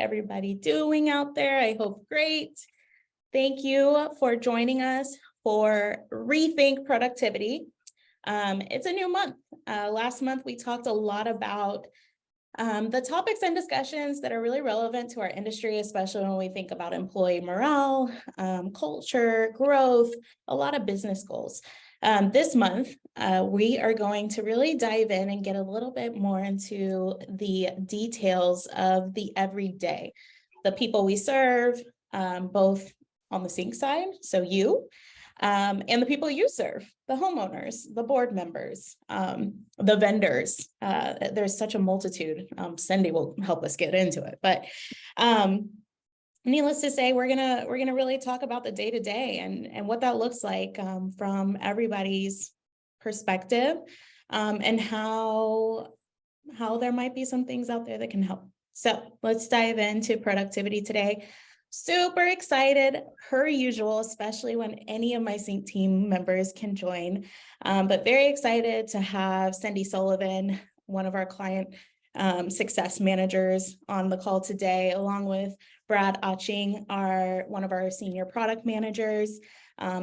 everybody doing out there? I hope great. Thank you for joining us for Rethink Productivity. It's a new month. Last month, we talked a lot about the topics and discussions that are really relevant to our industry, especially when we think about employee morale, culture, growth, a lot of business goals. This month, we are going to really dive in and get a little bit more into the details of the everyday, the people we serve, both on the CINC side, so you, and the people you serve, the homeowners, the board members, the vendors. There's such a multitude. Cindy will help us get into it, but needless to say, we're gonna really talk about the day-to-day and what that looks like from everybody's perspective, and how there might be some things out there that can help. So let's dive into productivity today. Super excited, per usual, especially when any of my CINC team members can join, but very excited to have Cindy Sullivan, one of our client success managers, on the call today, along with Brad Aching, one of our senior product managers.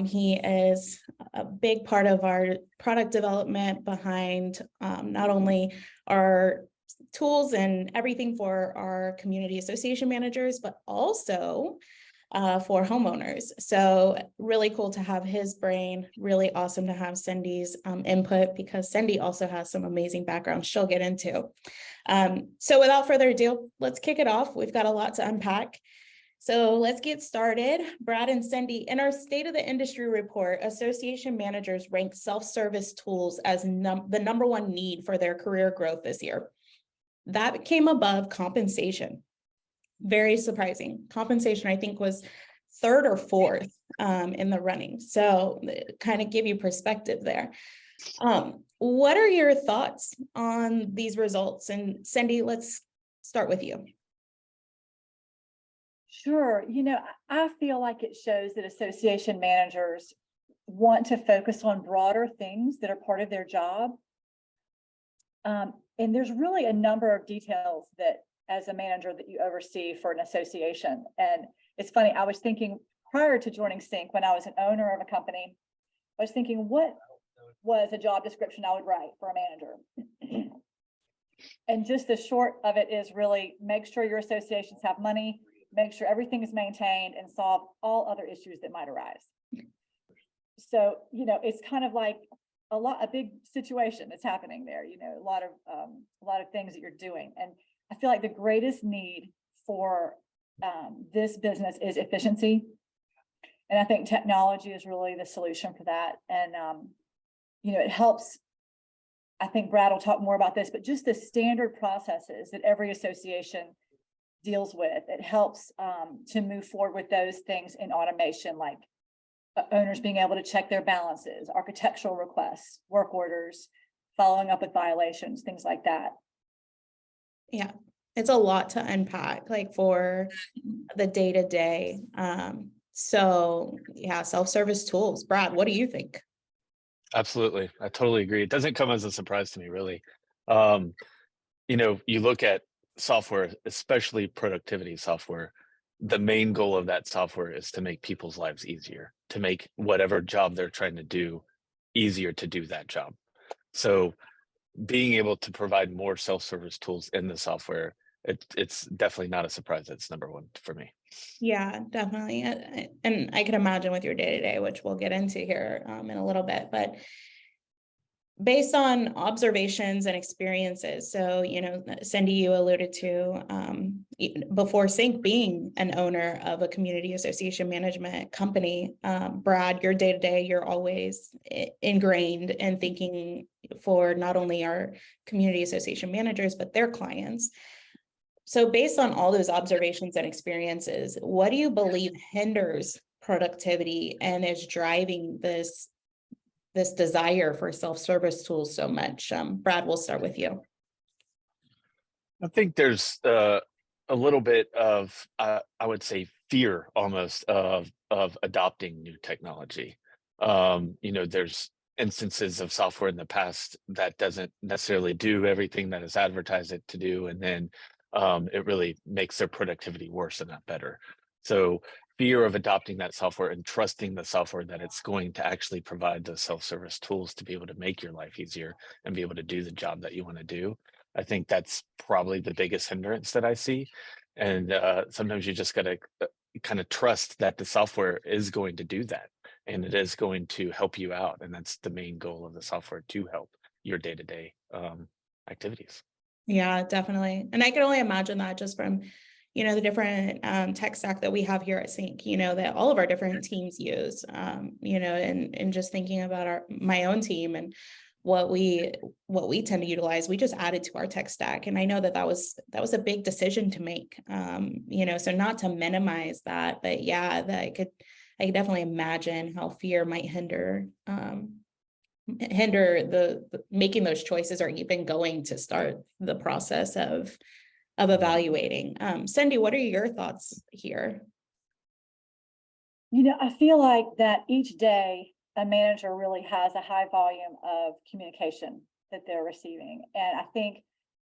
He is a big part of our product development behind not only our tools and everything for our community association managers, but also for homeowners. So really cool to have his brain, really awesome to have Cindy's input, because Cindy also has some amazing background she'll get into. So without further ado, let's kick it off. We've got a lot to unpack. So let's get started. Brad and Cindy, in our State of the Industry report, association managers rank self-service tools as the number one need for their career growth this year. That came above compensation. Very surprising. Compensation, I think, was third or fourth in the running. So kind of give you perspective there. What are your thoughts on these results? And Cindy, let's start with you. Sure. I feel like it shows that association managers want to focus on broader things that are part of their job. And there's really a number of details that, as a manager, that you oversee for an association. And it's funny, I was thinking prior to joining CINC, when I was an owner of a company, I was thinking, what was a job description I would write for a manager? And just the short of it is really make sure your associations have money, make sure everything is maintained, and solve all other issues that might arise. So, it's kind of like a big situation that's happening there, a lot of things that you're doing. And I feel like the greatest need for this business is efficiency. And I think technology is really the solution for that. And, it helps. I think Brad will talk more about this, but just the standard processes that every association deals with, it helps to move forward with those things in automation, like owners being able to check their balances, architectural requests, work orders, following up with violations, things like that. Yeah, it's a lot to unpack, like for the day-to-day. So yeah, self-service tools. Brad, what do you think? Absolutely. I totally agree. It doesn't come as a surprise to me, really. You look at software, especially productivity software, the main goal of that software is to make people's lives easier, to make whatever job they're trying to do easier to do that job. So being able to provide more self-service tools in the software, it's definitely not a surprise. That's number one for me. Yeah, definitely. And I can imagine with your day-to-day, which we'll get into here in a little bit, but based on observations and experiences. So, Cindy, you alluded to before CINC being an owner of a community association management company. Brad, your day-to-day, you're always ingrained in thinking for not only our community association managers, but their clients. So based on all those observations and experiences, what do you believe hinders productivity and is driving this desire for self-service tools so much? Brad, we'll start with you. I think there's a little bit of, I would say, fear almost of adopting new technology. There's instances of software in the past that doesn't necessarily do everything that is advertised it to do. And then it really makes their productivity worse and not better. So fear of adopting that software and trusting the software that it's going to actually provide the self-service tools to be able to make your life easier and be able to do the job that you want to do. I think that's probably the biggest hindrance that I see. And sometimes you just got to kind of trust that the software is going to do that and it is going to help you out. And that's the main goal of the software, to help your day-to-day activities. Yeah, definitely. And I can only imagine that just from, the different tech stack that we have here at CINC, that all of our different teams use, and just thinking about my own team and what we tend to utilize, we just added to our tech stack. And I know that was a big decision to make, so not to minimize that, but yeah, I could definitely imagine how fear might hinder the making those choices or even going to start the process of evaluating. Cindy, what are your thoughts here? I feel like that each day a manager really has a high volume of communication that they're receiving. And I think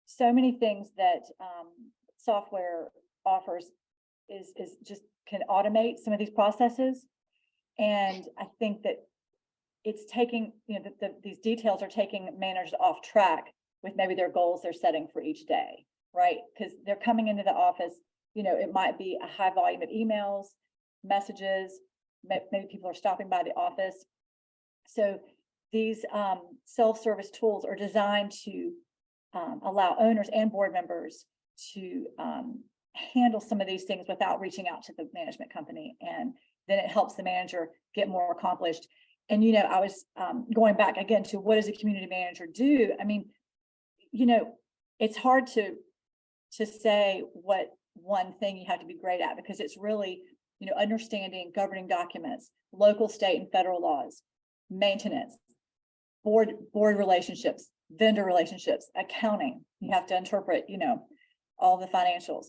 so many things that software offers is just can automate some of these processes. And I think that it's taking, these details are taking managers off track with maybe their goals they're setting for each day, right? Because they're coming into the office, it might be a high volume of emails, messages, maybe people are stopping by the office. So these self-service tools are designed to allow owners and board members to handle some of these things without reaching out to the management company. And then it helps the manager get more accomplished. And, I was going back again to what does a community manager do? I mean, it's hard to say what one thing you have to be great at, because it's really, understanding governing documents, local, state, and federal laws, maintenance, board relationships, vendor relationships, accounting. You have to interpret, all the financials,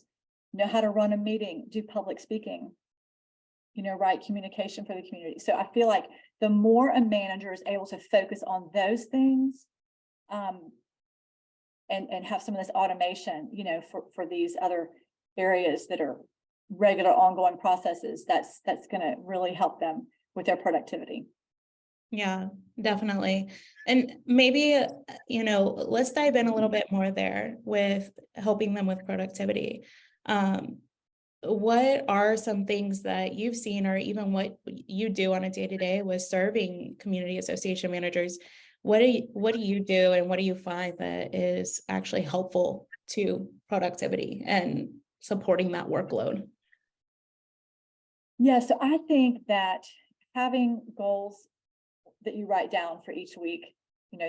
know how to run a meeting, do public speaking, write communication for the community. So I feel like the more a manager is able to focus on those things, and have some of this automation, for these other areas that are regular ongoing processes, that's going to really help them with their productivity. Yeah, definitely. And maybe, let's dive in a little bit more there with helping them with productivity. What are some things that you've seen, or even what you do on a day-to-day with serving community association managers? What do you do, and what do you find that is actually helpful to productivity and supporting that workload? Yeah, so I think that having goals that you write down for each week,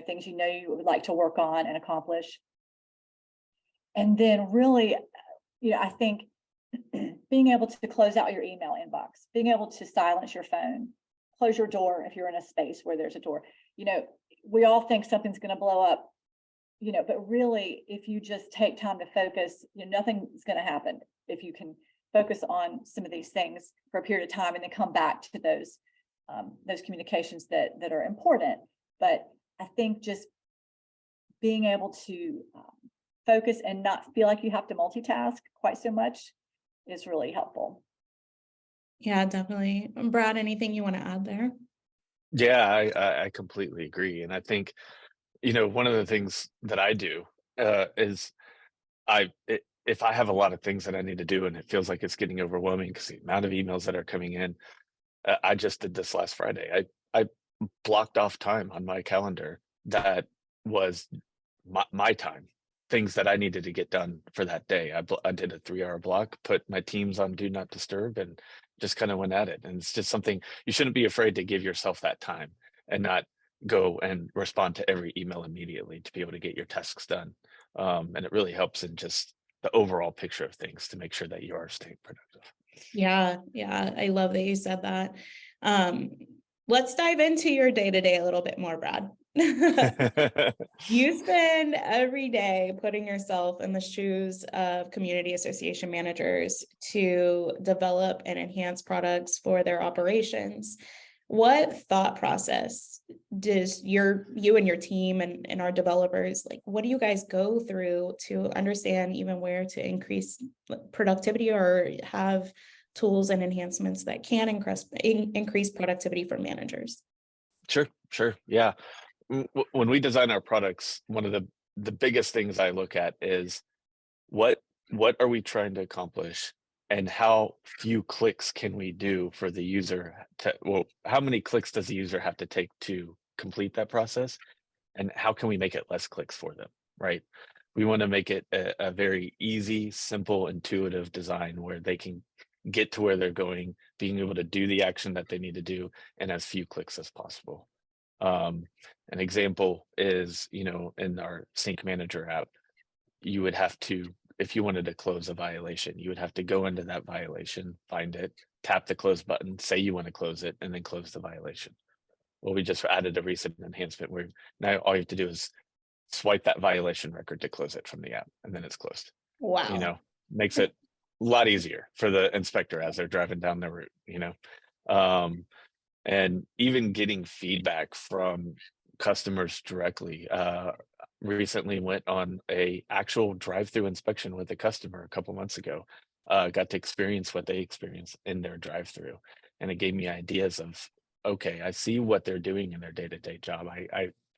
things you would like to work on and accomplish. And then really, I think being able to close out your email inbox, being able to silence your phone, close your door if you're in a space where there's a door. We all think something's going to blow up, but really, if you just take time to focus, nothing's going to happen if you can focus on some of these things for a period of time and then come back to those communications that are important. But I think just being able to focus and not feel like you have to multitask quite so much is really helpful. Yeah, definitely. Brad, anything you want to add there? Yeah, I completely agree. And I think, one of the things that I do is if I have a lot of things that I need to do and it feels like it's getting overwhelming because the amount of emails that are coming in, I just did this last Friday. I blocked off time on my calendar that was my time, things that I needed to get done for that day. I did a 3-hour block, put my teams on do not disturb, and just kind of went at it. And it's just something you shouldn't be afraid to give yourself that time and not go and respond to every email immediately to be able to get your tasks done. And it really helps in just the overall picture of things to make sure that you are staying productive. Yeah, I love that you said that. Let's dive into your day-to-day a little bit more, Brad. You spend every day putting yourself in the shoes of community association managers to develop and enhance products for their operations. What thought process does you and your team and our developers, like, what do you guys go through to understand even where to increase productivity or have tools and enhancements that can increase productivity for managers? Sure. Yeah. When we design our products, one of the biggest things I look at is what are we trying to accomplish, and how few clicks can we do for the user to, well, how many clicks does the user have to take to complete that process, and how can we make it less clicks for them, right? We want to make it a very easy, simple, intuitive design where they can get to where they're going, being able to do the action that they need to do in as few clicks as possible. An example is, in our CINC Manager app, you would have to, if you wanted to close a violation, you would have to go into that violation, find it, tap the close button, say you want to close it, and then close the violation. Well, we just added a recent enhancement where now all you have to do is swipe that violation record to close it from the app, and then it's closed. Wow. Makes it a lot easier for the inspector as they're driving down the route. And even getting feedback from customers directly. Recently went on a actual drive-through inspection with a customer a couple months ago. Got to experience what they experience in their drive-through, and it gave me ideas of, okay, I see what they're doing in their day-to-day job.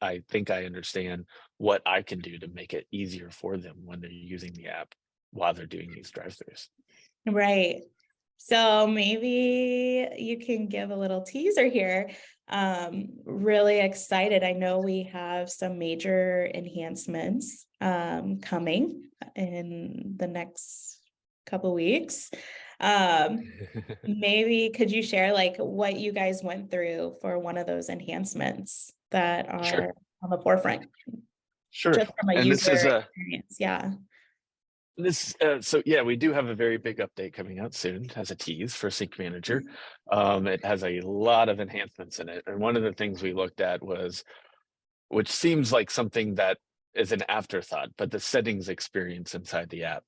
I think I understand what I can do to make it easier for them when they're using the app while they're doing these drive-throughs. Right. So maybe you can give a little teaser here. Really excited. I know we have some major enhancements coming in the next couple weeks. Maybe could you share like what you guys went through for one of those enhancements that are Sure. on the forefront? Sure. Just from a And this user is experience. Yeah. so yeah, we do have a very big update coming out soon as a tease for CINC Manager. It has a lot of enhancements in it, and one of the things we looked at was, which seems like something that is an afterthought, but the settings experience inside the app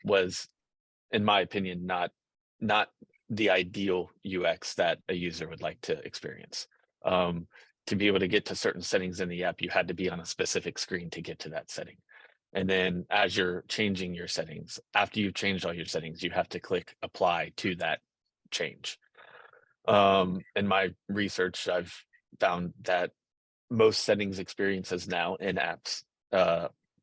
was, in my opinion, not the ideal UX that a user would like to experience. To be able to get to certain settings in the app, you had to be on a specific screen to get to that setting. And then as you're changing your settings, after you've changed all your settings, you have to click apply to that change. In my research, I've found that most settings experiences now in apps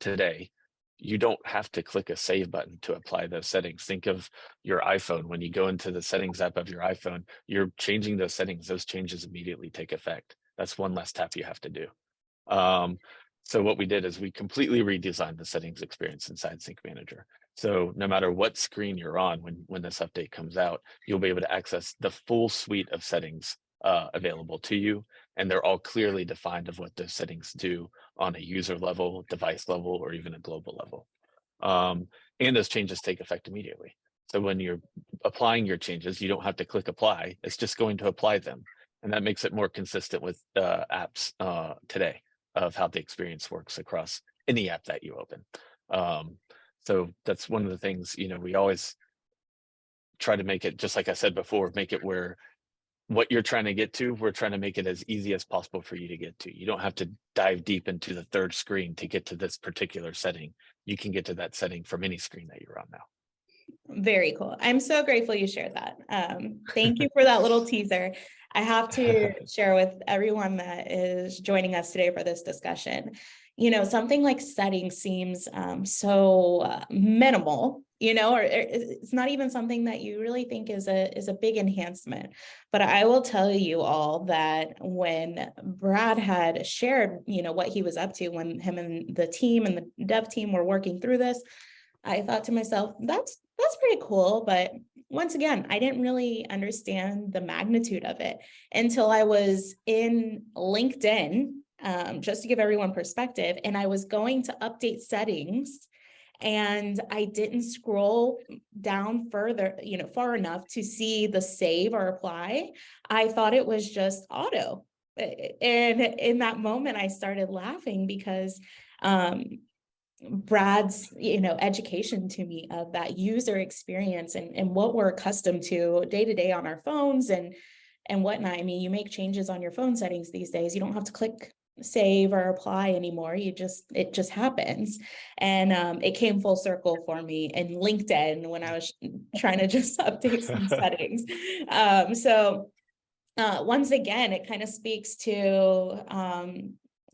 today, you don't have to click a save button to apply those settings. Think of your iPhone. When you go into the settings app of your iPhone, you're changing those settings. Those changes immediately take effect. That's one less tap you have to do. So what we did is we completely redesigned the settings experience inside CINC Manager. So no matter what screen you're on when this update comes out, you'll be able to access the full suite of settings available to you. And they're all clearly defined of what those settings do on a user level, device level, or even a global level. And those changes take effect immediately. So when you're applying your changes, you don't have to click apply. It's just going to apply them. And that makes it more consistent with apps today of how the experience works across any app that you open. So that's one of the things, we always try to make it, just like I said before, make it where what you're trying to get to, we're trying to make it as easy as possible for you to get to. You don't have to dive deep into the third screen to get to this particular setting. You can get to that setting from any screen that you're on now. Very cool. I'm so grateful you shared that. Thank you for that little teaser. I have to share with everyone that is joining us today for this discussion. Something like settings seems so minimal, or it's not even something that you really think is a big enhancement. But I will tell you all that when Brad had shared, what he was up to when him and the team and the dev team were working through this, I thought to myself, that's pretty cool. But once again, I didn't really understand the magnitude of it until I was in LinkedIn, just to give everyone perspective. And I was going to update settings and I didn't scroll down further, far enough to see the save or apply. I thought it was just auto. And in that moment, I started laughing because, Brad's, education to me of that user experience and what we're accustomed to day to day on our phones and and whatnot. I mean, you make changes on your phone settings these days. You don't have to click save or apply anymore. It just happens. And it came full circle for me in LinkedIn when I was trying to just update some settings. So once again, it kind of speaks to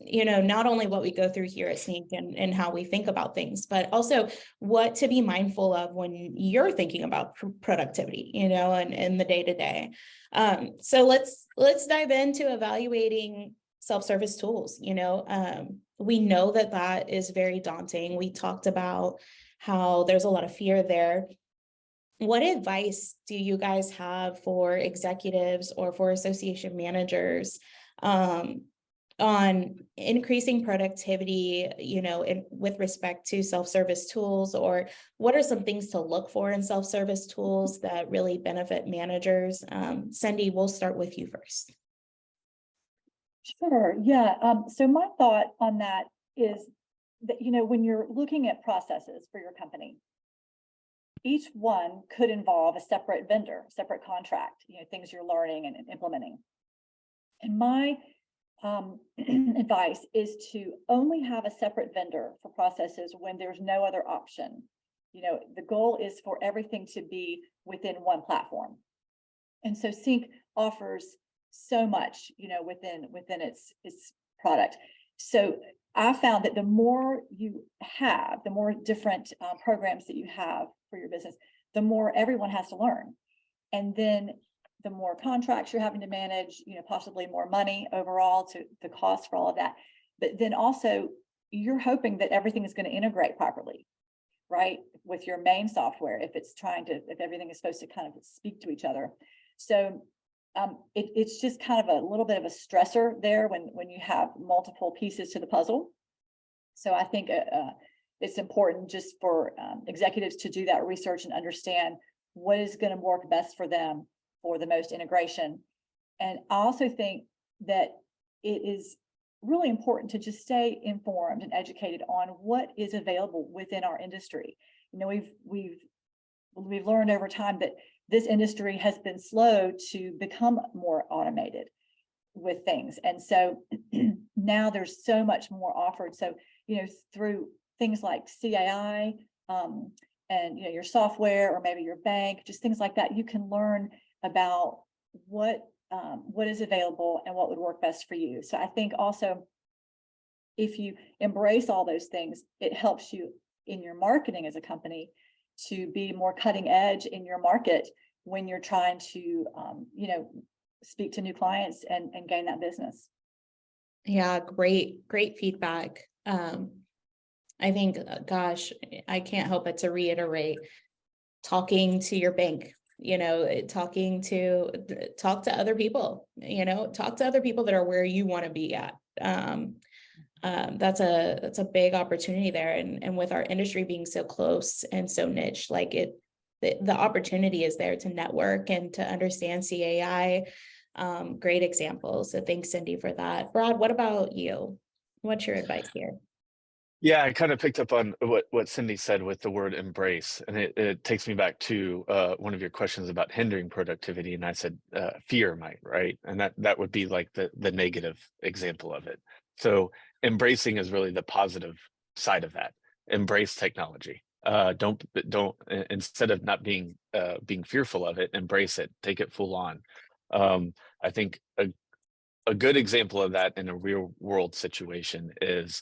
not only what we go through here at CINC and how we think about things, but also what to be mindful of when you're thinking about productivity, and the day to day. So let's dive into evaluating self-service tools. We know that is very daunting. We talked about how there's a lot of fear there. What advice do you guys have for executives or for association managers on increasing productivity, with respect to self-service tools, or what are some things to look for in self-service tools that really benefit managers? Cindy, we'll start with you first. Sure. Yeah. So my thought on that is that, when you're looking at processes for your company, each one could involve a separate vendor, separate contract, things you're learning and implementing. And my advice is to only have a separate vendor for processes when there's no other option. The goal is for everything to be within one platform. And so CINC offers so much, within its product. So I found that the more you have, the more different programs that you have for your business, the more everyone has to learn. And then the more contracts you're having to manage, possibly more money overall to the cost for all of that. But then also you're hoping that everything is going to integrate properly, right? With your main software, if everything is supposed to kind of speak to each other. So it's just kind of a little bit of a stressor there when you have multiple pieces to the puzzle. So I think it's important just for executives to do that research and understand what is going to work best for them for the most integration. And I also think that it is really important to just stay informed and educated on what is available within our industry. We've learned over time that this industry has been slow to become more automated with things. And so now there's so much more offered. So, through things like CAI and, your software or maybe your bank, just things like that, you can learn about what is available and what would work best for you. So I think also if you embrace all those things, it helps you in your marketing as a company to be more cutting edge in your market when you're trying to, speak to new clients and gain that business. Yeah, great feedback. I think, gosh, I can't help but to reiterate, talking to your bank, talk to other people, talk to other people that are where you want to be at. That's a big opportunity there. And with our industry being so close and so niche, the opportunity is there to network and to understand CAI. Great example. So thanks, Cindy, for that. Brad, what about you? What's your advice here? Yeah, I kind of picked up on what Cindy said with the word embrace, and it takes me back to one of your questions about hindering productivity, and I said fear might, right? And that would be like the negative example of it. So embracing is really the positive side of that. Embrace technology. Don't instead of not being fearful of it, embrace it, take it full on. I think a good example of that in a real world situation is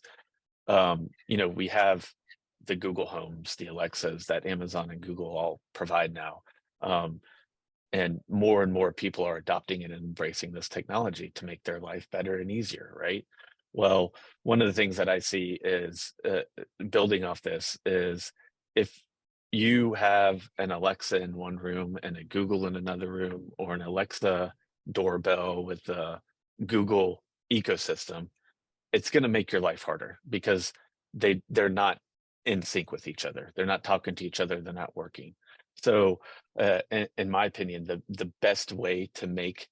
we have the Google Homes, the Alexas that Amazon and Google all provide now. And more people are adopting it and embracing this technology to make their life better and easier, right? Well, one of the things that I see is building off this is if you have an Alexa in one room and a Google in another room, or an Alexa doorbell with the Google ecosystem, it's going to make your life harder because they're not in sync with each other. They're not talking to each other. They're not working. So in my opinion, the best way to make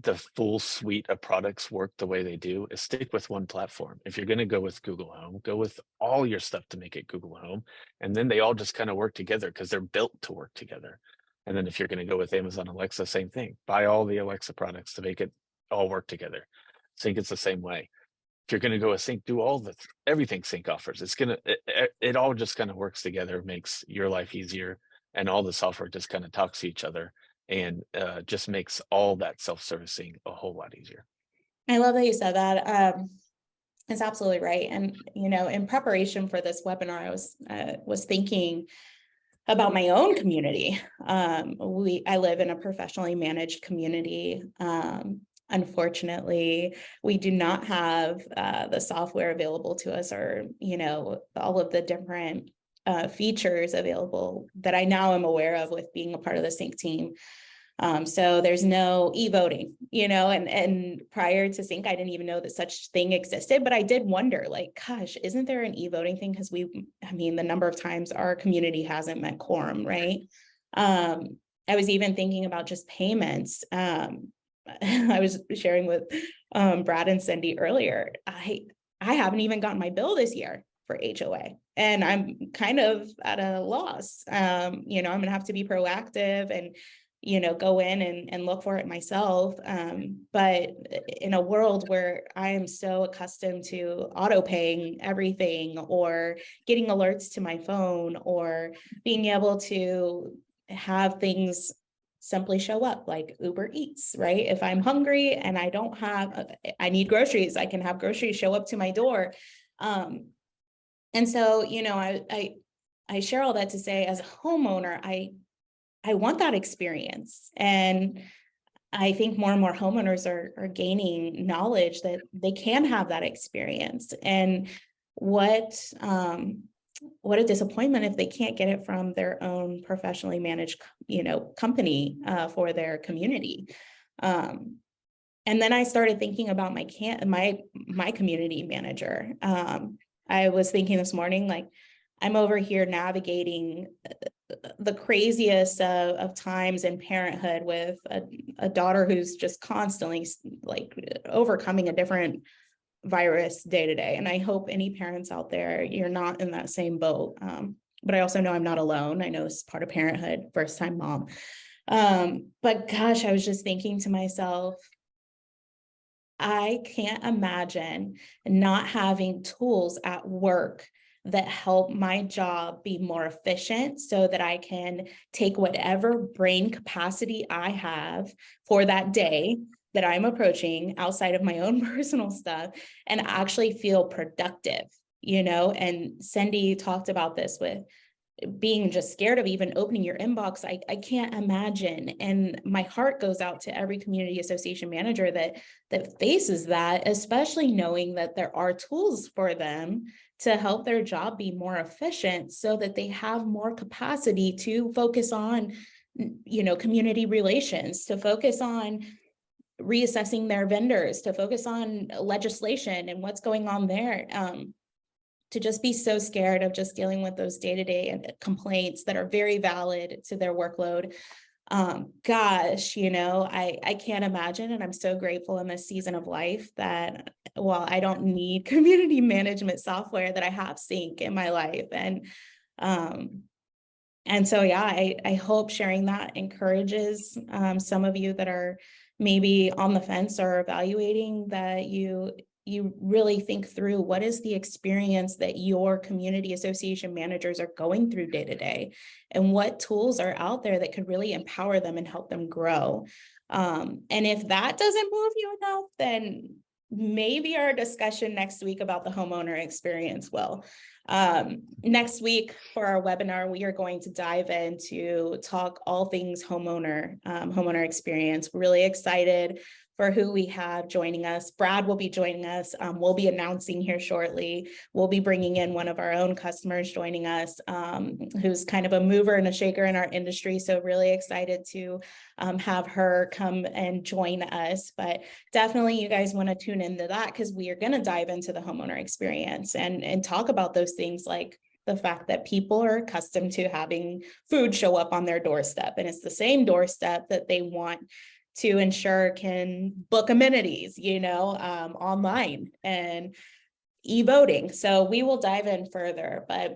the full suite of products work the way they do is stick with one platform. If you're going to go with Google Home, go with all your stuff to make it Google Home. And then they all just kind of work together because they're built to work together. And then if you're going to go with Amazon Alexa, same thing. Buy all the Alexa products to make it all work together. CINC it's the same way. If you're going to go with CINC, do all the everything CINC offers. It all just kind of works together, makes your life easier, and all the software just kind of talks to each other, and just makes all that self-servicing a whole lot easier. I love that you said that. It's absolutely right. And, you know, in preparation for this webinar, I was thinking about my own community. I live in a professionally managed community. Unfortunately, we do not have the software available to us, or, you know, all of the different features available that I now am aware of with being a part of the CINC team. So there's no e-voting, you know, and prior to CINC, I didn't even know that such thing existed, but I did wonder, like, gosh, isn't there an e-voting thing? Because I mean, the number of times our community hasn't met quorum, right? I was even thinking about just payments. I was sharing with Brad and Cindy earlier. I haven't even gotten my bill this year for HOA, and I'm kind of at a loss. You know, I'm gonna have to be proactive and, you know, go in and look for it myself. But in a world where I am so accustomed to auto paying everything, or getting alerts to my phone, or being able to have things simply show up like Uber Eats, right? If I'm hungry and I don't have, I need groceries, I can have groceries show up to my door. And so, you know, I share all that to say, as a homeowner, I want that experience. And I think more and more homeowners are gaining knowledge that they can have that experience. And what a disappointment if they can't get it from their own professionally managed, you know, company for their community. And then I started thinking about my community manager. I was thinking this morning, like, I'm over here navigating the craziest of times in parenthood with a daughter who's just constantly like overcoming a different virus day to day. And I hope any parents out there, you're not in that same boat. But I also know I'm not alone. I know it's part of parenthood, first time mom. But gosh, I was just thinking to myself, I can't imagine not having tools at work that help my job be more efficient, so that I can take whatever brain capacity I have for that day that I'm approaching outside of my own personal stuff and actually feel productive, you know. And Cindy talked about this with being just scared of even opening your inbox. I can't imagine. And my heart goes out to every community association manager that faces that, especially knowing that there are tools for them to help their job be more efficient, so that they have more capacity to focus on, you know, community relations, to focus on reassessing their vendors, to focus on legislation and what's going on there. To just be so scared of just dealing with those day-to-day complaints that are very valid to their workload. Gosh, you know, I can't imagine. And I'm so grateful in this season of life that while I don't need community management software, that I have CINC in my life. And so, yeah, I hope sharing that encourages some of you that are maybe on the fence or evaluating, that you really think through what is the experience that your community association managers are going through day to day, and what tools are out there that could really empower them and help them grow. And if that doesn't move you enough, then maybe our discussion next week about the homeowner experience will. Next week for our webinar, we are going to dive into talk all things homeowner experience. Really excited for who we have joining us. Brad will be joining us. We'll be announcing here shortly. We'll be bringing in one of our own customers joining us, who's kind of a mover and a shaker in our industry. So really excited to have her come and join us. But definitely you guys want to tune into that, because we are going to dive into the homeowner experience and talk about those things, like the fact that people are accustomed to having food show up on their doorstep, and it's the same doorstep that they want to ensure can book amenities, you know, online and e-voting. So we will dive in further. But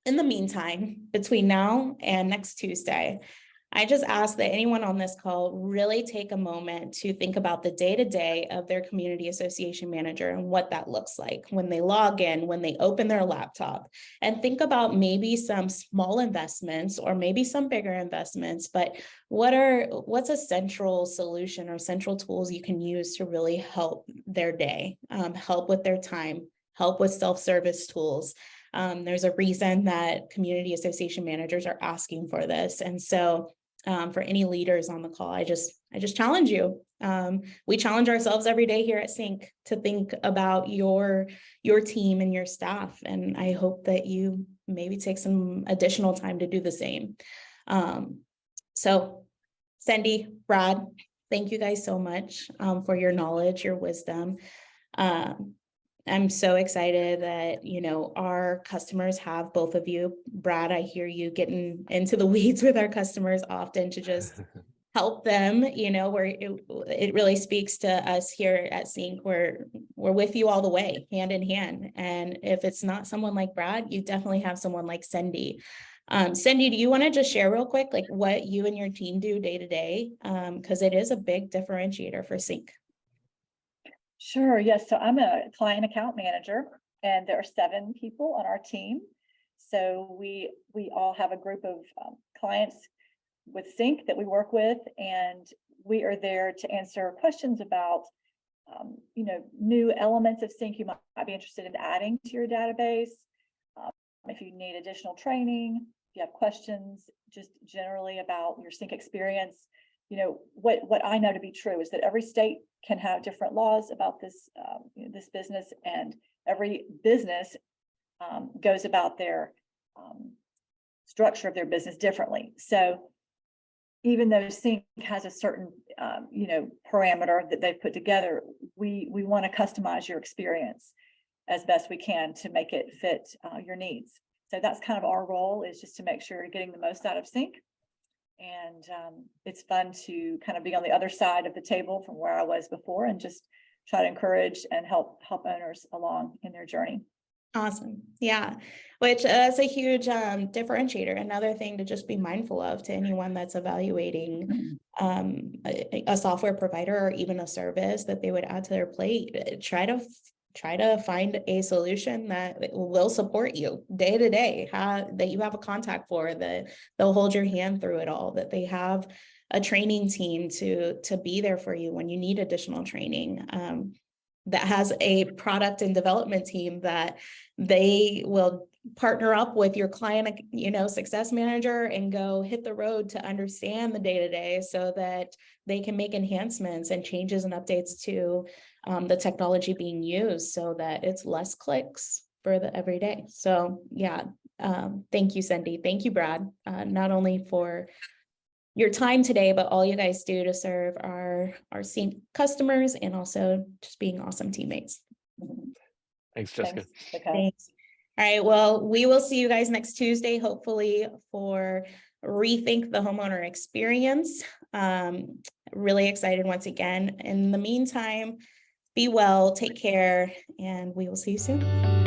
in the meantime, between now and next Tuesday, I just ask that anyone on this call really take a moment to think about the day-to-day of their community association manager and what that looks like when they log in, when they open their laptop, and think about maybe some small investments or maybe some bigger investments, but what's a central solution or central tools you can use to really help their day, help with their time, help with self-service tools. There's a reason that community association managers are asking for this. And so for any leaders on the call, I just challenge you. We challenge ourselves every day here at CINC to think about your team and your staff. And I hope that you maybe take some additional time to do the same. So Cindy, Brad, thank you guys so much for your knowledge, your wisdom. I'm so excited that, you know, our customers have both of you. Brad, I hear you getting into the weeds with our customers often to just help them, you know, where it really speaks to us here at CINC. We're with you all the way, hand in hand. And if it's not someone like Brad, you definitely have someone like Cindy. Cindy, do you want to just share real quick, like what you and your team do day to day? Because it is a big differentiator for CINC. Sure. Yes. So I'm a client account manager, and there are 7 people on our team. So we all have a group of clients with CINC that we work with, and we are there to answer questions about, you know, new elements of CINC you might be interested in adding to your database. If you need additional training, if you have questions, just generally about your CINC experience. You know, what I know to be true is that every state can have different laws about this, this business, and every business goes about their structure of their business differently. So even though CINC has a certain, you know, parameter that they've put together, we want to customize your experience as best we can to make it fit your needs. So that's kind of our role, is just to make sure you're getting the most out of CINC. And it's fun to kind of be on the other side of the table from where I was before, and just try to encourage and help owners along in their journey. Awesome. Yeah, which is a huge differentiator. Another thing to just be mindful of to anyone that's evaluating a software provider or even a service that they would add to their plate. Try to find a solution that will support you day to day, that you have a contact for, that they'll hold your hand through it all, that they have a training team to be there for you when you need additional training, that has a product and development team that they will partner up with your client, you know, success manager and go hit the road to understand the day-to-day so that they can make enhancements and changes and updates to the technology being used so that it's less clicks for the everyday. So yeah, thank you, Cindy. Thank you, Brad, not only for your time today, but all you guys do to serve our CINC customers, and also just being awesome teammates. Thanks, Jessica. Thanks. All right, well, we will see you guys next Tuesday, hopefully, for Rethink the Homeowner Experience. Really excited once again. In the meantime, be well, take care, and we will see you soon.